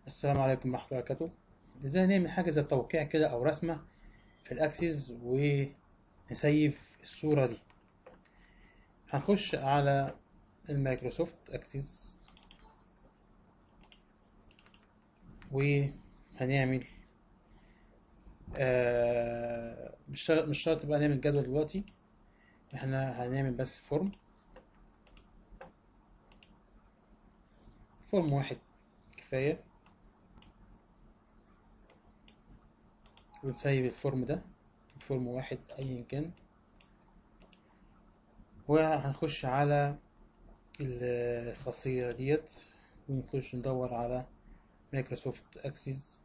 السلام عليكم ورحمة الله وبركاته. ازاي نعمل حاجة زي توقيع كده أو رسمة في الأكسس ونسيف الصورة دي؟ هنخش على المايكروسوفت أكسس وهنعمل مش شرط بقى نعمل جدول دلوقتي. احنا هنعمل بس فورم واحد كفاية، ونسيب الفورم ده فورم واحد أيا كان. وهنخش على الخاصية ديت ونخش ندور على مايكروسوفت اكسس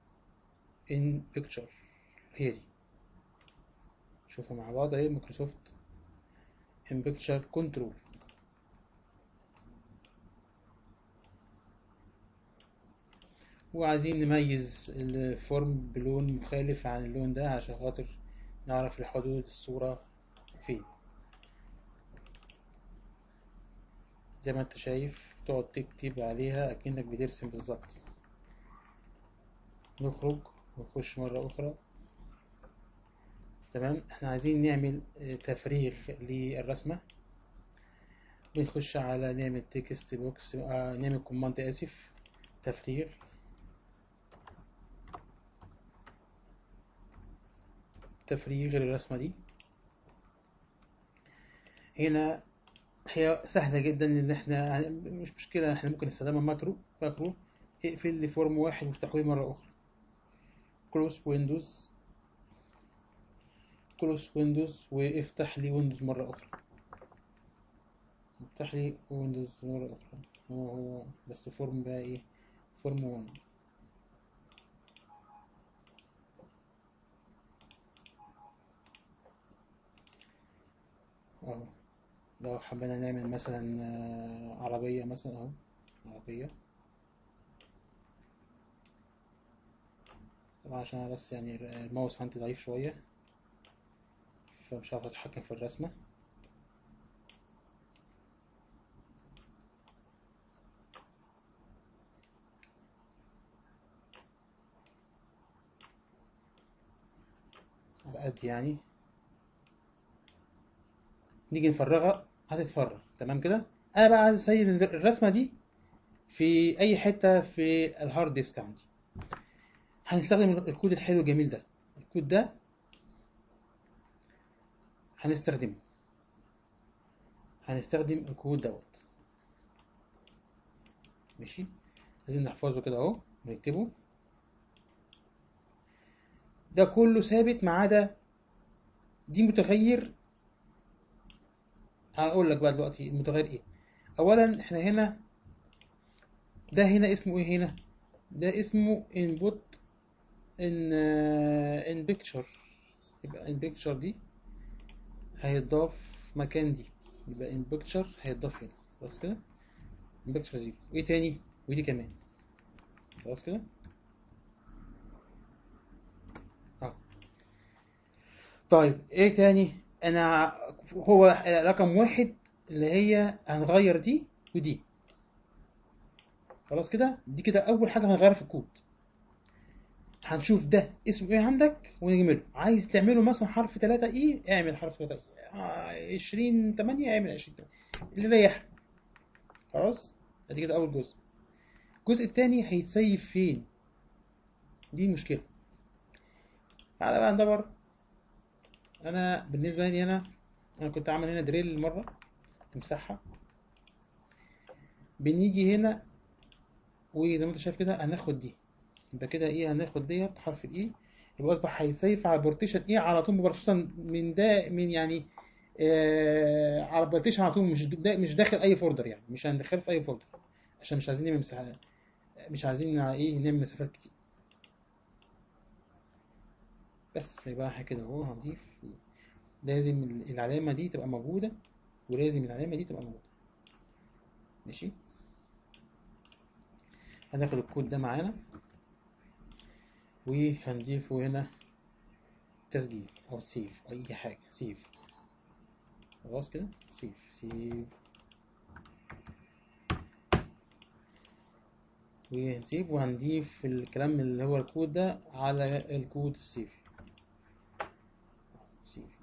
ان بيكتشر. هي دي، شوفوا مع بعض اهي مايكروسوفت ان بيكتشر كنترول. وعايزين نميز الفورم بلون مخالف عن اللون ده عشان خاطر نعرف الحدود الصورة فين. زي ما انت شايف تقعد تكتب عليها اكنك بترسم بالظبط. نخرج ونخش مرة اخرى. تمام، احنا عايزين نعمل تفريغ للرسمة. بنخش على نعمل تكست بوكس، نعمل كوماند اسف تفريغ. تفريغ الرسمة دي هنا هي سهلة جدا، ان احنا مش مشكلة، احنا ممكن نستخدمها ماكرو. اقفل لي فورم واحد وافتحه لي مرة اخرى. كلوز ويندوز، كلوز ويندوز وافتح لي ويندوز مرة اخرى. افتح لي ويندوز مرة اخرى. هو بس فورم بقى ايه؟ فورم 1 اهو. لو حبينا نعمل مثلا عربية مثلا اهو، عربية. طبعا عشان أنا بس يعني الماوس عندي ضعيف شوية فمش عارف اتحكم في الرسمة. على قد يعني نيجي نفرغها هتتفرغ تمام كده. انا بقى عايز اسيب الرسمه دي في اي حته في الهارد ديسك عندي. هنستخدم الكود الحلو الجميل ده. الكود ده هنستخدمه، هنستخدم الكود دوت. ماشي، لازم نحفظه كده اهو ونكتبه. ده كله ثابت ما عدا دي متغير. هقول لك بقى دلوقتي المتغير ايه. اولا احنا هنا، ده هنا اسمه ايه هنا؟ ده اسمه input in picture. يبقى in picture دي هيتضاف مكان دي. يبقى in picture هيتضاف هنا. خلاص كده، in picture زيرو. وايه تاني؟ ودي كمان. خلاص كده اهو. طيب ايه تاني؟ انا هو رقم واحد اللي هي هنغير دي ودي. خلاص كده، دي كده اول حاجه هنغيرها في الكود. هنشوف ده اسمه ايه عندك ونجمله. عايز تعمله مثلا حرف 3 اي اعمل حرف 3 اي، 20 8 اعمل 20 8 اللي يريحك. خلاص، ادي كده اول جزء. الجزء التاني هيتسيف فين؟ دي المشكله. تعالى بقى ندور. انا بالنسبه لي انا كنت عامل هنا دريل مره تمسحها. بنيجي هنا وزي ما انت شايف كده هناخد دي. يبقى كده ايه؟ هناخد ديت حرف الاي. يبقى اصبح هيسيف على بارتيشن ايه على طول مباشره من ده، من يعني على بارتيشن على طول. مش داخل اي فولدر، يعني مش هندخله في اي فولدر عشان مش عايزين نعمل مساحات، مش عايزين ايه نعمل مسافات كتير. بس يبقى احنا كده اهو هنضيف. لازم العلامه دي تبقى موجوده، ولازم العلامه دي تبقى موجوده. ماشي، هناخد الكود ده معانا وهنضيفه هنا تسجيل او سيف، اي حاجه سيف. خلاص كده، سيف وهنسيب وهنضيف الكلام اللي هو الكود ده على الكود الصيفي.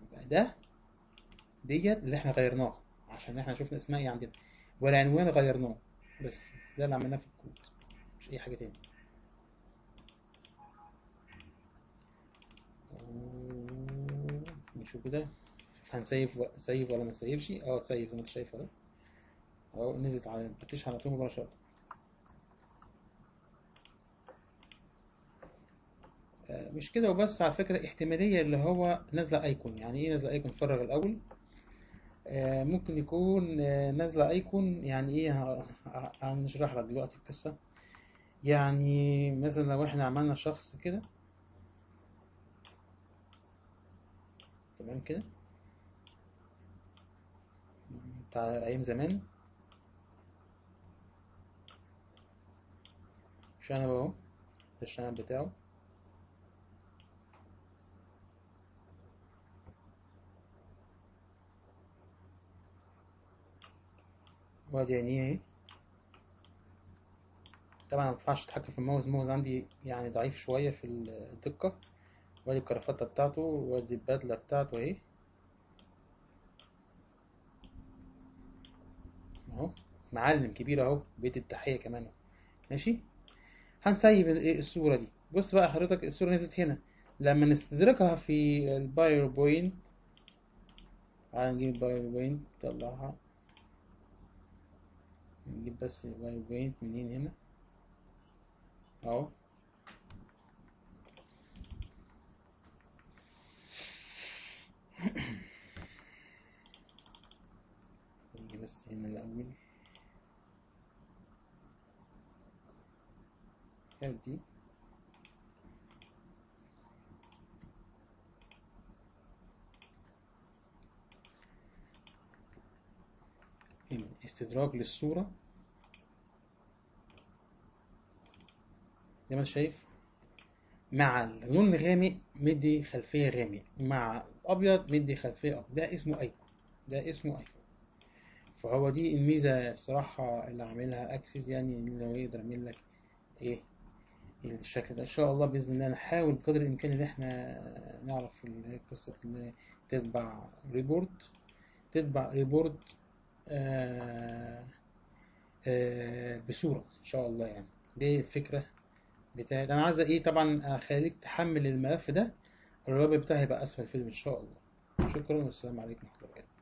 يبقى ده ديت اللي احنا غيرناه عشان احنا شفنا اسماء ايه عندنا، والعنوان غيرناه، بس ده اللي عملناه في الكود، مش اي حاجة تاني. نشوف كده هنسيف ولا ما نسيفش. تسيف زي ما انت شايف اهو، نزلت على البارتيشن على طول مباشرة. مش كده وبس، على فكرة احتمالية اللي هو نازلة ايكون. يعني ايه نازلة ايكون؟ فرغ الاول. ممكن يكون نازلة ايكون يعني ايه، هنشرح لك دلوقتي القصة. يعني مثلا لو احنا عملنا شخص كده، تمام كده، بتاع ايام زمان، شنب اهو، ده الشنب بتاعه. وادي عينيه اهي. طبعا ما ينفعش اتحكم في الماوس عندي يعني ضعيف شوية في الدقة. وادي الكرافتة بتاعته، وادي البدلة بتاعته اهي اهو، معلم كبير اهو، بيت التحية كمان اهو. ماشي. هنسيب الصورة دي. بص بقى حضرتك، الصورة نزلت هنا. لما نستدركها في الباوربوينت، تعال نجيب الباوربوينت نطلعها. نجيب بس الباوربوينت منين هنا اهو. نيجي بس هنا الأول، دي هنا استدراك للصورة زي ما انت شايف. مع اللون الغامق مدي خلفية غامق، مع الأبيض مدي خلفية أبيض. ده اسمه أيكون، ده اسمه أيكون. فهو دي الميزة الصراحة اللي عاملها أكسس، يعني اللي هو يقدر يعمل لك إيه الشكل ده. إن شاء الله بإذن الله نحاول بقدر الإمكان إن إحنا نعرف قصة إن تطبع ريبورت، تطبع ريبورت آه بصورة إن شاء الله. يعني دي الفكرة بتاعت. أنا عايز إيه طبعا أخليك تحمل الملف ده، الرابط بتاعي هيبقى أسفل الفيديو إن شاء الله. شكرا والسلام عليكم ورحمة الله وبركاته.